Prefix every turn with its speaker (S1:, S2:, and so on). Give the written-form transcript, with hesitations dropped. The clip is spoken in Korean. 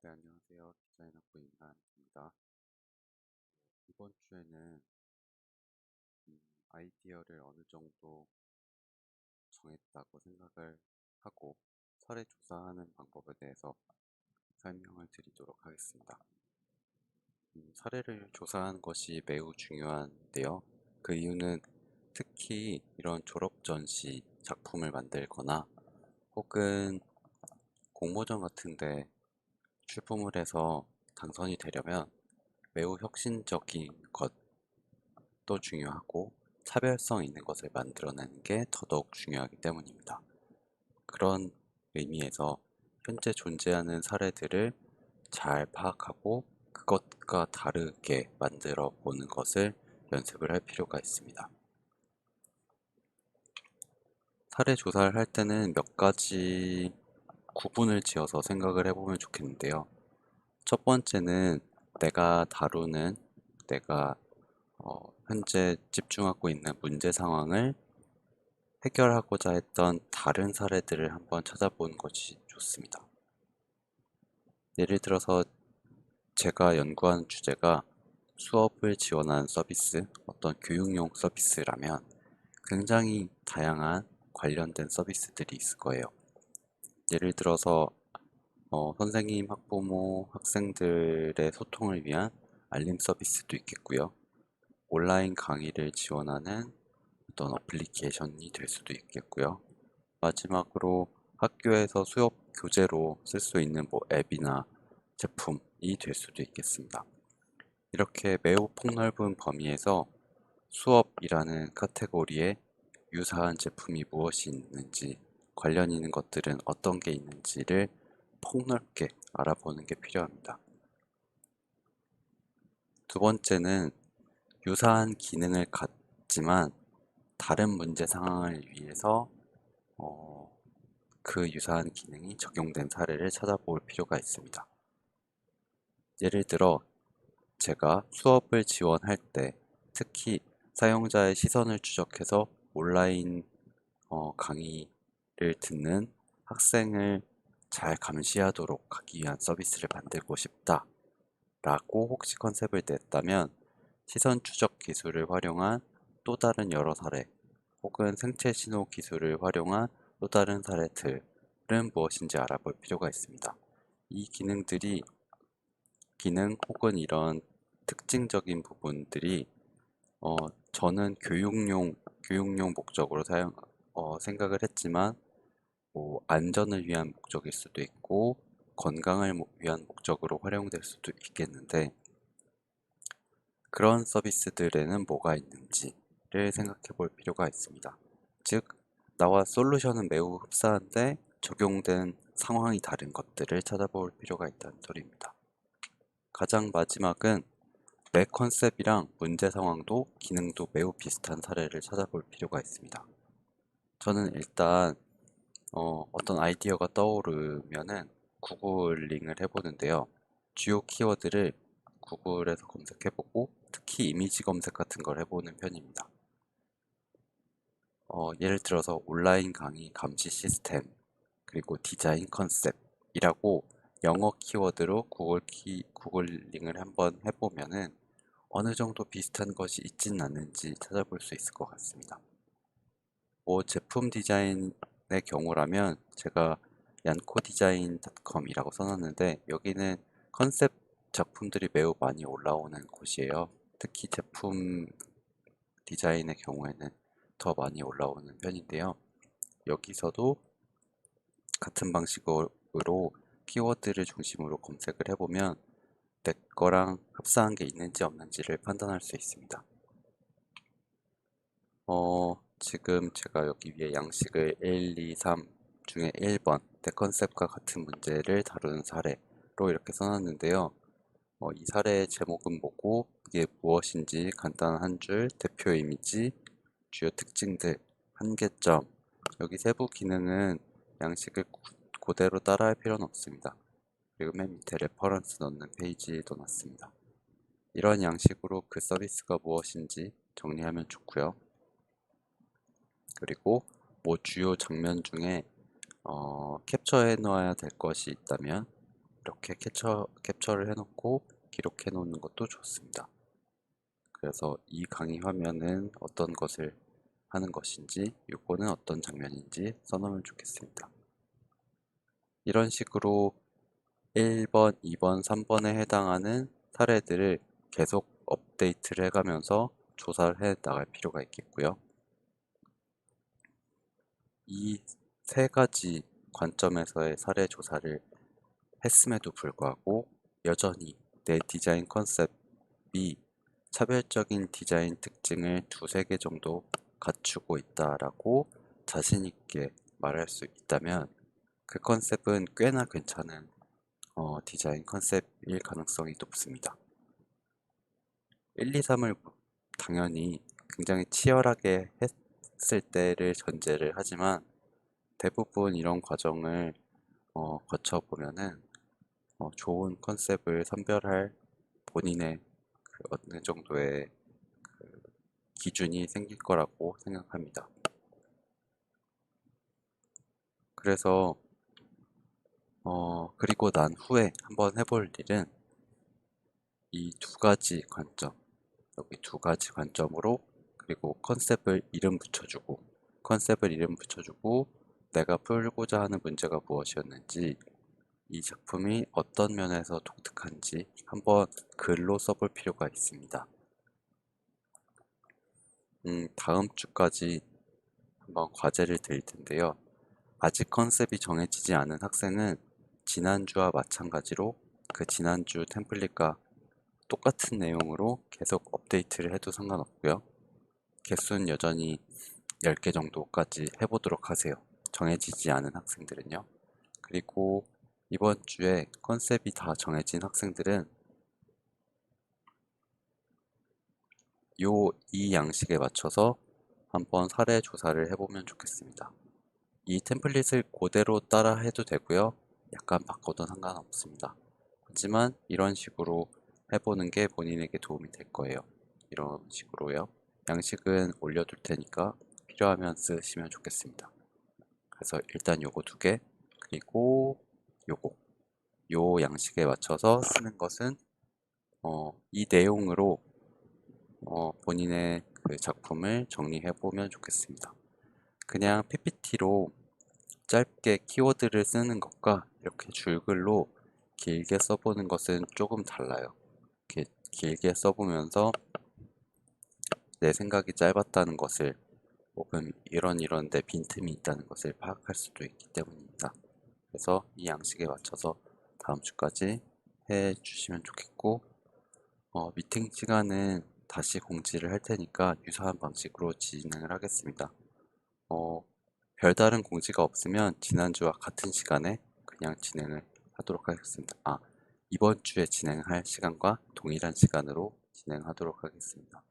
S1: 네, 안녕하세요. 디자인학부 임나입니다. 이번 주에는 아이디어를 어느 정도 정했다고 생각을 하고 사례 조사하는 방법에 대해서 설명을 드리도록 하겠습니다. 사례를 조사하는 것이 매우 중요한데요. 그 이유는 특히 이런 졸업 전시 작품을 만들거나 혹은 공모전 같은데 출품을 해서 당선이 되려면 매우 혁신적인 것도 중요하고 차별성 있는 것을 만들어내는 게 더더욱 중요하기 때문입니다. 그런 의미에서 현재 존재하는 사례들을 잘 파악하고 그것과 다르게 만들어 보는 것을 연습을 할 필요가 있습니다. 사례 조사를 할 때는 몇 가지 구분을 지어서 생각을 해보면 좋겠는데요. 첫 번째는 내가 현재 집중하고 있는 문제 상황을 해결하고자 했던 다른 사례들을 한번 찾아보는 것이 좋습니다. 예를 들어서 제가 연구하는 주제가 수업을 지원하는 서비스, 어떤 교육용 서비스라면 굉장히 다양한 관련된 서비스들이 있을 거예요. 예를 들어서 선생님, 학부모, 학생들의 소통을 위한 알림 서비스도 있겠고요. 온라인 강의를 지원하는 어떤 어플리케이션이 될 수도 있겠고요. 마지막으로 학교에서 수업 교재로 쓸 수 있는 앱이나 제품이 될 수도 있겠습니다. 이렇게 매우 폭넓은 범위에서 수업이라는 카테고리에 유사한 제품이 무엇이 있는지, 관련 있는 것들은 어떤 게 있는지를 폭넓게 알아보는 게 필요합니다. 두 번째는 유사한 기능을 갖지만 다른 문제 상황을 위해서 그 유사한 기능이 적용된 사례를 찾아볼 필요가 있습니다. 예를 들어 제가 수업을 지원할 때 특히 사용자의 시선을 추적해서 온라인 강의를 듣는 학생을 잘 감시하도록 하기 위한 서비스를 만들고 싶다 라고 혹시 컨셉을 냈다면 시선 추적 기술을 활용한 또 다른 여러 사례 혹은 생체 신호 기술을 활용한 또 다른 사례들은 무엇인지 알아볼 필요가 있습니다. 이 기능 혹은 이런 특징적인 부분들이 저는 교육용 목적으로 생각을 했지만 안전을 위한 목적일 수도 있고 건강을 위한 목적으로 활용될 수도 있겠는데 그런 서비스들에는 뭐가 있는지를 생각해 볼 필요가 있습니다. 즉, 나와 솔루션은 매우 흡사한데 적용된 상황이 다른 것들을 찾아볼 필요가 있다는 소리입니다. 가장 마지막은 내 컨셉이랑 문제 상황도 기능도 매우 비슷한 사례를 찾아볼 필요가 있습니다. 저는 일단 어떤 아이디어가 떠오르면은 구글링을 해보는데요. 주요 키워드를 구글에서 검색해보고 특히 이미지 검색 같은 걸 해보는 편입니다. 예를 들어서 온라인 강의 감시 시스템, 그리고 디자인 컨셉이라고 영어 키워드로 구글링을 한번 해보면은 어느 정도 비슷한 것이 있진 않는지 찾아볼 수 있을 것 같습니다. 제품 디자인의 경우라면 제가 yancodesign.com이라고 써놨는데 여기는 컨셉 작품들이 매우 많이 올라오는 곳이에요. 특히 제품 디자인의 경우에는 더 많이 올라오는 편인데요. 여기서도 같은 방식으로 키워드를 중심으로 검색을 해보면 내 거랑 흡사한 게 있는지 없는지를 판단할 수 있습니다. 지금 제가 여기 위에 양식을 1, 2, 3 중에 1번 내 컨셉과 같은 문제를 다루는 사례로 이렇게 써놨는데요. 이 사례의 제목은 뭐고 이게 무엇인지 간단한 한 줄, 대표 이미지, 주요 특징들, 한계점, 여기 세부 기능은 양식을 그대로 따라할 필요는 없습니다. 그리고 맨 밑에 레퍼런스 넣는 페이지도 놨습니다. 이런 양식으로 그 서비스가 무엇인지 정리하면 좋고요. 그리고 주요 장면 중에 캡처해 놓아야 될 것이 있다면 이렇게 캡처를 해놓고 기록해 놓는 것도 좋습니다. 그래서 이 강의 화면은 어떤 것을 하는 것인지, 요거는 어떤 장면인지 써놓으면 좋겠습니다. 이런 식으로 1번, 2번, 3번에 해당하는 사례들을 계속 업데이트를 해가면서 조사를 해 나갈 필요가 있겠고요. 이 세 가지 관점에서의 사례 조사를 했음에도 불구하고 여전히 내 디자인 컨셉이 차별적인 디자인 특징을 두세 개 정도 갖추고 있다라고 자신 있게 말할 수 있다면 그 컨셉은 꽤나 괜찮은 디자인 컨셉일 가능성이 높습니다. 1, 2, 3을 당연히 굉장히 치열하게 했을 때를 전제를 하지만 대부분 이런 과정을 거쳐보면은 좋은 컨셉을 선별할 본인의 그 어느 정도의 그 기준이 생길 거라고 생각합니다. 그래서 그리고 난 후에 한번 해볼 일은 이 두 가지 관점, 여기 두 가지 관점으로 그리고 컨셉을 이름 붙여주고 내가 풀고자 하는 문제가 무엇이었는지 이 작품이 어떤 면에서 독특한지 한번 글로 써볼 필요가 있습니다. 다음 주까지 한번 과제를 드릴 텐데요. 아직 컨셉이 정해지지 않은 학생은 지난주와 마찬가지로 그 지난주 템플릿과 똑같은 내용으로 계속 업데이트를 해도 상관없고요. 개수는 여전히 10개 정도까지 해보도록 하세요. 정해지지 않은 학생들은요. 그리고 이번 주에 컨셉이 다 정해진 학생들은 이 양식에 맞춰서 한번 사례 조사를 해보면 좋겠습니다. 이 템플릿을 그대로 따라 해도 되고요. 약간 바꿔도 상관없습니다. 하지만 이런 식으로 해보는 게 본인에게 도움이 될 거예요. 이런 식으로요. 양식은 올려둘 테니까 필요하면 쓰시면 좋겠습니다. 그래서 일단 요거 두 개, 그리고 요 양식에 맞춰서 쓰는 것은 이 내용으로 본인의 그 작품을 정리해 보면 좋겠습니다. 그냥 PPT로 짧게 키워드를 쓰는 것과 이렇게 줄글로 길게 써보는 것은 조금 달라요. 이렇게 길게 써보면서 내 생각이 짧았다는 것을 혹은 이런 데 빈틈이 있다는 것을 파악할 수도 있기 때문입니다. 그래서 이 양식에 맞춰서 다음 주까지 해 주시면 좋겠고 미팅 시간은 다시 공지를 할 테니까 유사한 방식으로 진행을 하겠습니다. 별다른 공지가 없으면 지난주와 같은 시간에 그냥 진행을 하도록 하겠습니다. 이번 주에 진행할 시간과 동일한 시간으로 진행하도록 하겠습니다.